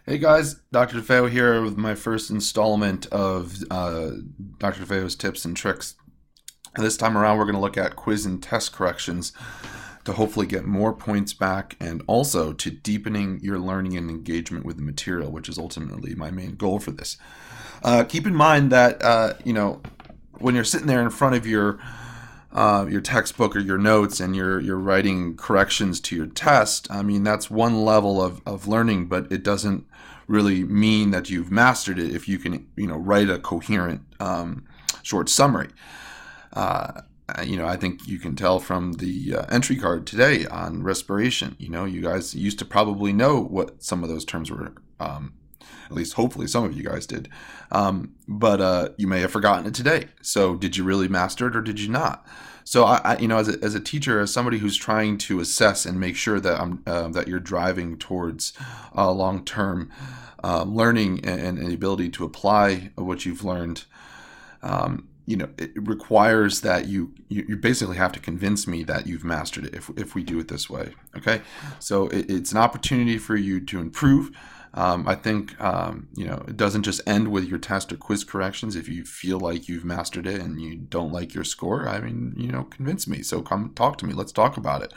Hey guys, Dr. DeFeo here with my first installment of Dr. DeFeo's tips and tricks. This time around, we're going to look at quiz and test corrections to hopefully get more points back and also to deepening your learning and engagement with the material, which is ultimately my main goal for this. Keep in mind that, when you're sitting there in front of your textbook or your notes and you're writing corrections to your test, I mean, that's one level of learning, but it doesn't really mean that you've mastered it if you can, write a coherent short summary. I think you can tell from the entry card today on respiration. You guys used to probably know what some of those terms were. At least hopefully some of you guys did. But you may have forgotten it today. So did you really master it or did you not? So as a teacher, as somebody who's trying to assess and make sure that that you're driving towards long-term learning and the ability to apply what you've learned, it requires that you basically have to convince me that you've mastered it if we do it this way. Okay, so it's an opportunity for you to improve. I think it doesn't just end with your test or quiz corrections. If you feel like you've mastered it and you don't like your score, I mean, convince me. So come talk to me. Let's talk about it.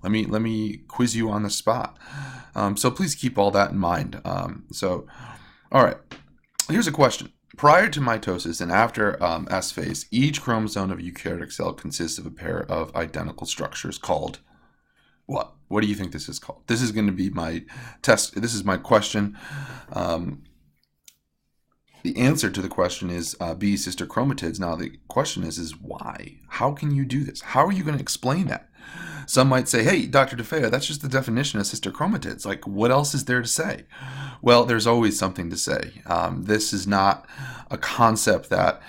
Let me quiz you on the spot. So please keep all that in mind. All right. Here's a question. Prior to mitosis and after S phase, each chromosome of a eukaryotic cell consists of a pair of identical structures called what? What do you think this is called? This is going to be my test. This is my question. The answer to the question is B, sister chromatids. Now the question is why? How can you do this? How are you going to explain that? Some might say, hey, Dr. DeFeo, that's just the definition of sister chromatids. Like, what else is there to say? Well, there's always something to say. This is not a concept that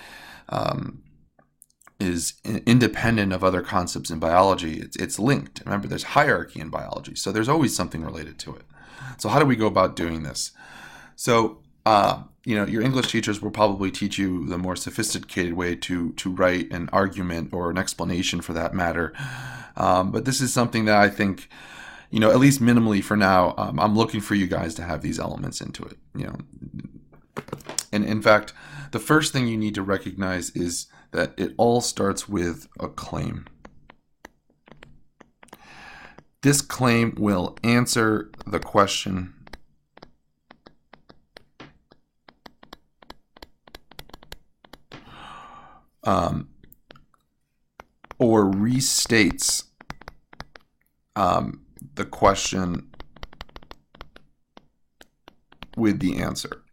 is independent of other concepts in biology. It's linked. Remember, there's hierarchy in biology, so there's always something related to it. So how do we go about doing this? So, your English teachers will probably teach you the more sophisticated way to write an argument or an explanation for that matter. But this is something that I think, at least minimally for now, I'm looking for you guys to have these elements into it. And in fact, the first thing you need to recognize is that it all starts with a claim. This claim will answer the question or restates the question with the answer.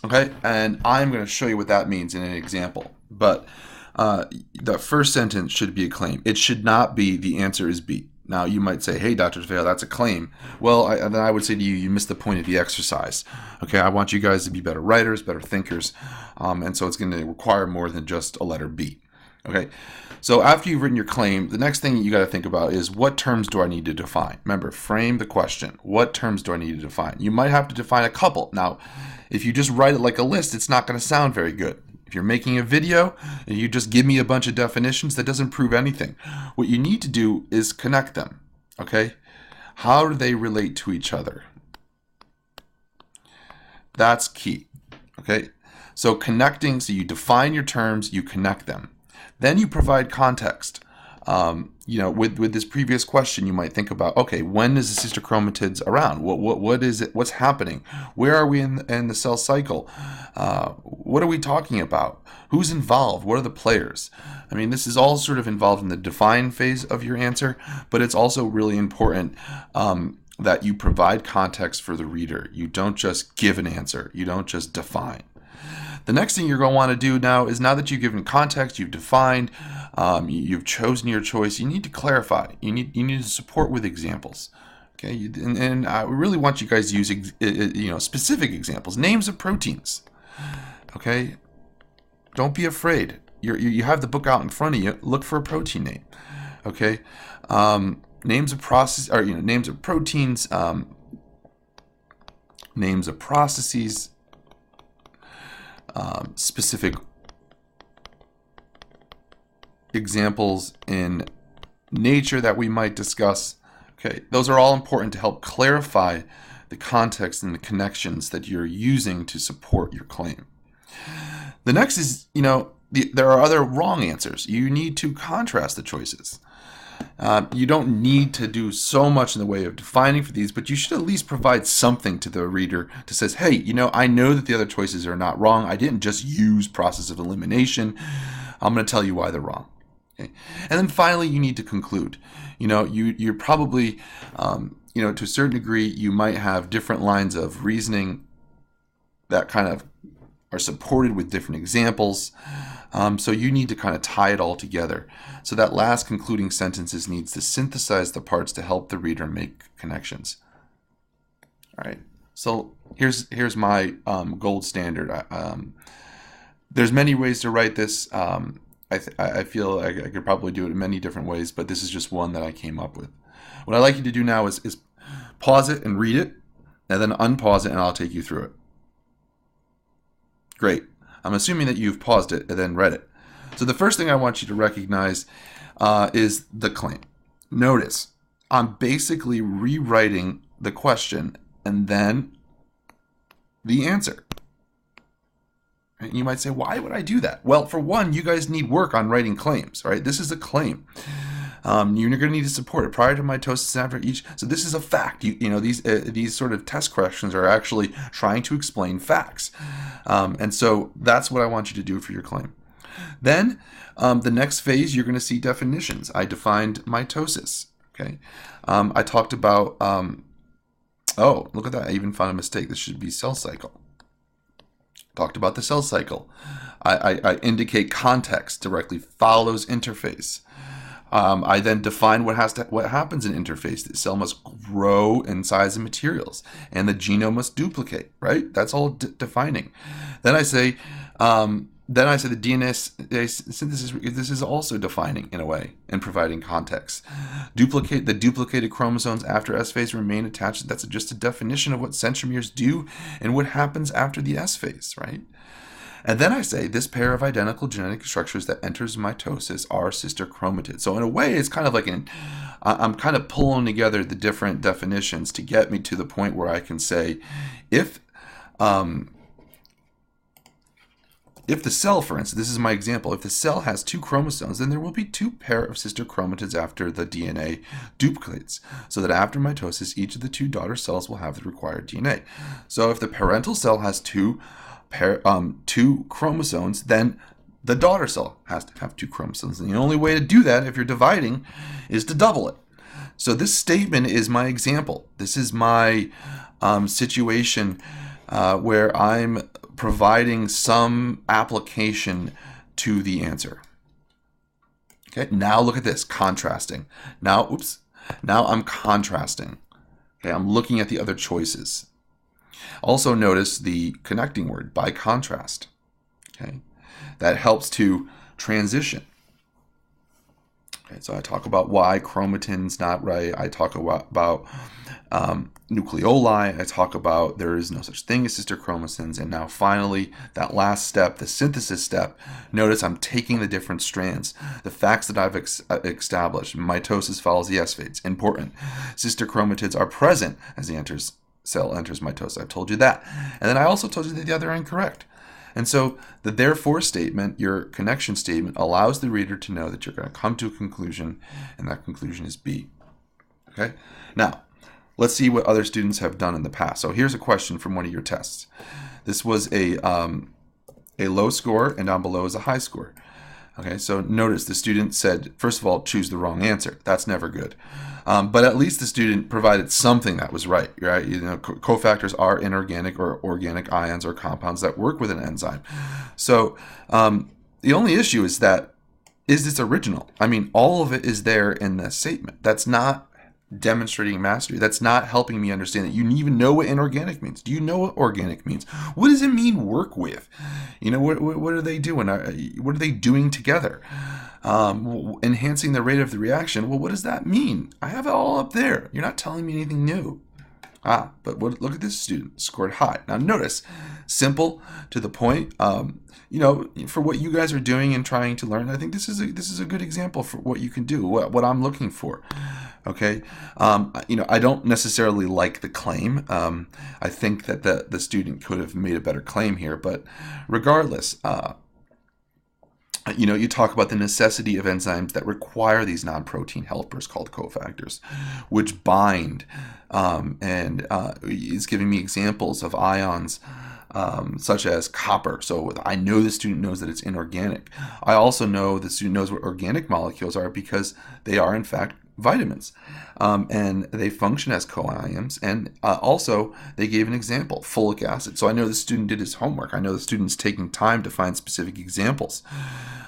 Okay, and I'm going to show you what that means in an example. But the first sentence should be a claim. It should not be the answer is B. Now, you might say, hey, Dr. DeFeo, that's a claim. Well, then I would say to you, you missed the point of the exercise. Okay, I want you guys to be better writers, better thinkers, and so it's going to require more than just a letter B. Okay, so after you've written your claim, the next thing you got to think about is what terms do I need to define? Remember, frame the question. What terms do I need to define? You might have to define a couple. Now, if you just write it like a list, it's not going to sound very good. If you're making a video and you just give me a bunch of definitions, that doesn't prove anything. What you need to do is connect them. Okay? How do they relate to each other? That's key. Okay? So connecting, so you define your terms, you connect them. Then you provide context. With this previous question, you might think about, okay, when is the sister chromatids around? What is it? What's happening? Where are we in the cell cycle? What are we talking about? Who's involved? What are the players? I mean, this is all sort of involved in the define phase of your answer, but it's also really important that you provide context for the reader. You don't just give an answer. You don't just define. The next thing you're going to want to do now that you've given context, you've defined, you've chosen your choice, you need to clarify. You need to support with examples. Okay, and I really want you guys to use specific examples, names of proteins. Okay, don't be afraid. You have the book out in front of you. Look for a protein name. Okay, names of process or names of proteins, names of processes. Specific examples in nature that we might discuss. Okay, those are all important to help clarify the context and the connections that you're using to support your claim. The next is, there are other wrong answers. You need to contrast the choices. You don't need to do so much in the way of defining for these, but you should at least provide something to the reader to says, hey, I know that the other choices are not wrong. I didn't just use process of elimination. I'm going to tell you why they're wrong. Okay? And then finally, you need to conclude. You're probably, to a certain degree, you might have different lines of reasoning that kind of are supported with different examples. So you need to kind of tie it all together. So that last concluding sentences needs to synthesize the parts to help the reader make connections. All right. So here's my gold standard. There's many ways to write this. I feel I could probably do it in many different ways, but this is just one that I came up with. What I'd like you to do now is pause it and read it, and then unpause it, and I'll take you through it. Great. I'm assuming that you've paused it and then read it. So the first thing I want you to recognize is the claim. Notice, I'm basically rewriting the question and then the answer. You might say, why would I do that? Well, for one, you guys need work on writing claims, right? This is a claim. You're going to need to support it prior to mitosis and after each. So this is a fact. These sort of test questions are actually trying to explain facts. And so that's what I want you to do for your claim. Then the next phase, you're going to see definitions. I defined mitosis. Okay. I talked about, oh, look at that. I even found a mistake. This should be cell cycle. Talked about the cell cycle. I indicate context directly follows interface. I then define what happens in interface. The cell must grow in size and materials, and the genome must duplicate. Right? That's all defining. Then I say the DNA synthesis. This is also defining in a way and providing context. The duplicated chromosomes after S phase remain attached. That's just a definition of what centromeres do and what happens after the S phase. Right? And then I say this pair of identical genetic structures that enters mitosis are sister chromatids. So in a way, it's kind of like I'm kind of pulling together the different definitions to get me to the point where I can say, if the cell, for instance, this is my example, if the cell has 2 chromosomes, then there will be 2 pair of sister chromatids after the DNA duplicates, so that after mitosis, each of the 2 daughter cells will have the required DNA. So if the parental cell has 2 chromosomes, then the daughter cell has to have 2 chromosomes. And the only way to do that, if you're dividing, is to double it. So this statement is my example. This is my situation where I'm providing some application to the answer. Okay, now look at this, contrasting. Now I'm contrasting. Okay, I'm looking at the other choices. Also notice the connecting word, by contrast. Okay, that helps to transition. Okay, so I talk about why chromatin's not right. I talk about nucleoli. I talk about there is no such thing as sister chromosomes. And now finally, that last step, the synthesis step, notice I'm taking the different strands, the facts that I've established. Mitosis follows the S phase. Important. Sister chromatids are present as the cell enters mitosis. I've told you that. And then I also told you that the other are incorrect. And so the therefore statement, your connection statement, allows the reader to know that you're going to come to a conclusion, and that conclusion is B. Okay? Now, let's see what other students have done in the past. So here's a question from one of your tests. This was a low score, and down below is a high score. Okay, so notice the student said, first of all, choose the wrong answer. That's never good. But at least the student provided something that was right. Right? Cofactors are inorganic or organic ions or compounds that work with an enzyme. So the only issue is this original? I mean, all of it is there in the statement. That's not demonstrating mastery. That's not helping me understand that you even know what inorganic means. Do you know what organic means? What does it mean work with? What are they doing? What are they doing together? Enhancing the rate of the reaction. Well, what does that mean? I have it all up there. You're not telling me anything new. But look at this student, scored high. Now notice, simple, to the point. For what you guys are doing and trying to learn, I think this is a good example for what you can do. What I'm looking for. Okay, I don't necessarily like the claim. I think that the student could have made a better claim here, but regardless, you talk about the necessity of enzymes that require these non-protein helpers called cofactors, which bind, and is giving me examples of ions such as copper. So I know the student knows that it's inorganic. I also know the student knows what organic molecules are because they are in fact vitamins, and they function as coions. And also, they gave an example, folic acid. So I know the student did his homework. I know the student's taking time to find specific examples.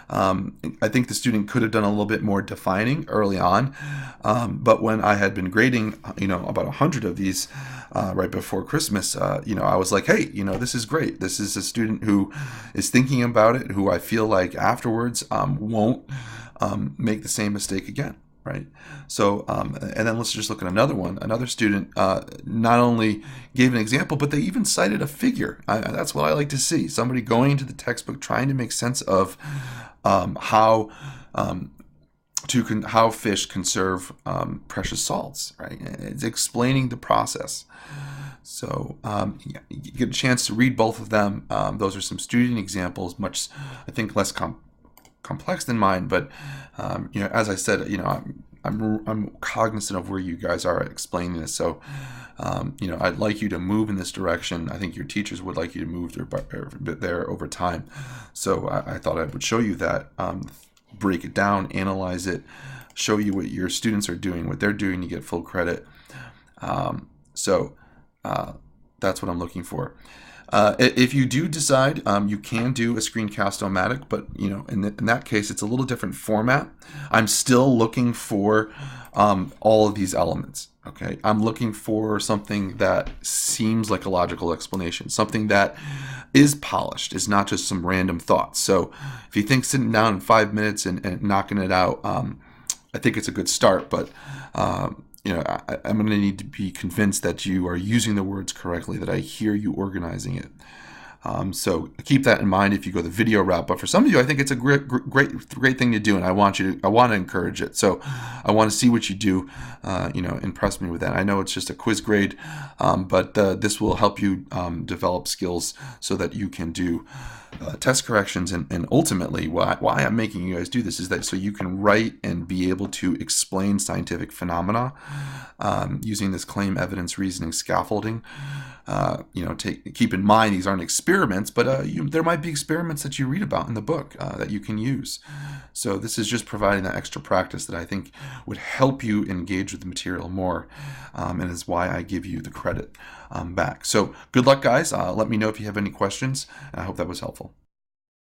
I think the student could have done a little bit more defining early on, but when I had been grading, about 100 of these right before Christmas, I was like, hey, this is great. This is a student who is thinking about it, who I feel like afterwards won't make the same mistake again. Right. So, and then let's just look at another one. Another student not only gave an example, but they even cited a figure. That's what I like to see. Somebody going into the textbook, trying to make sense of how fish conserve precious salts. Right. It's explaining the process. So you get a chance to read both of them. Those are some student examples, much, I think, less complex than mine, but as I said, I'm cognizant of where you guys are explaining this. So, I'd like you to move in this direction. I think your teachers would like you to move there over time. So I thought I would show you that, break it down, analyze it, show you what your students are doing, what they're doing to get full credit. That's what I'm looking for. If you do decide, you can do a screencast-o-matic, but in that case, it's a little different format. I'm still looking for all of these elements. Okay, I'm looking for something that seems like a logical explanation, something that is polished, is not just some random thoughts. So if you think sitting down in 5 minutes and knocking it out, I think it's a good start, but I'm going to need to be convinced that you are using the words correctly, that I hear you organizing it. So keep that in mind if you go the video route. But for some of you, I think it's a great thing to do, and I want to encourage it. So I want to see what you do. Impress me with that. I know it's just a quiz grade, but this will help you develop skills so that you can do test corrections, and ultimately why I'm making you guys do this is that so you can write and be able to explain scientific phenomena using this claim, evidence, reasoning, scaffolding. Keep in mind these aren't experiments, but there might be experiments that you read about in the book that you can use. So this is just providing that extra practice that I think would help you engage with the material more, and is why I give you the credit back. So good luck, guys. Let me know if you have any questions, and I hope that was helpful.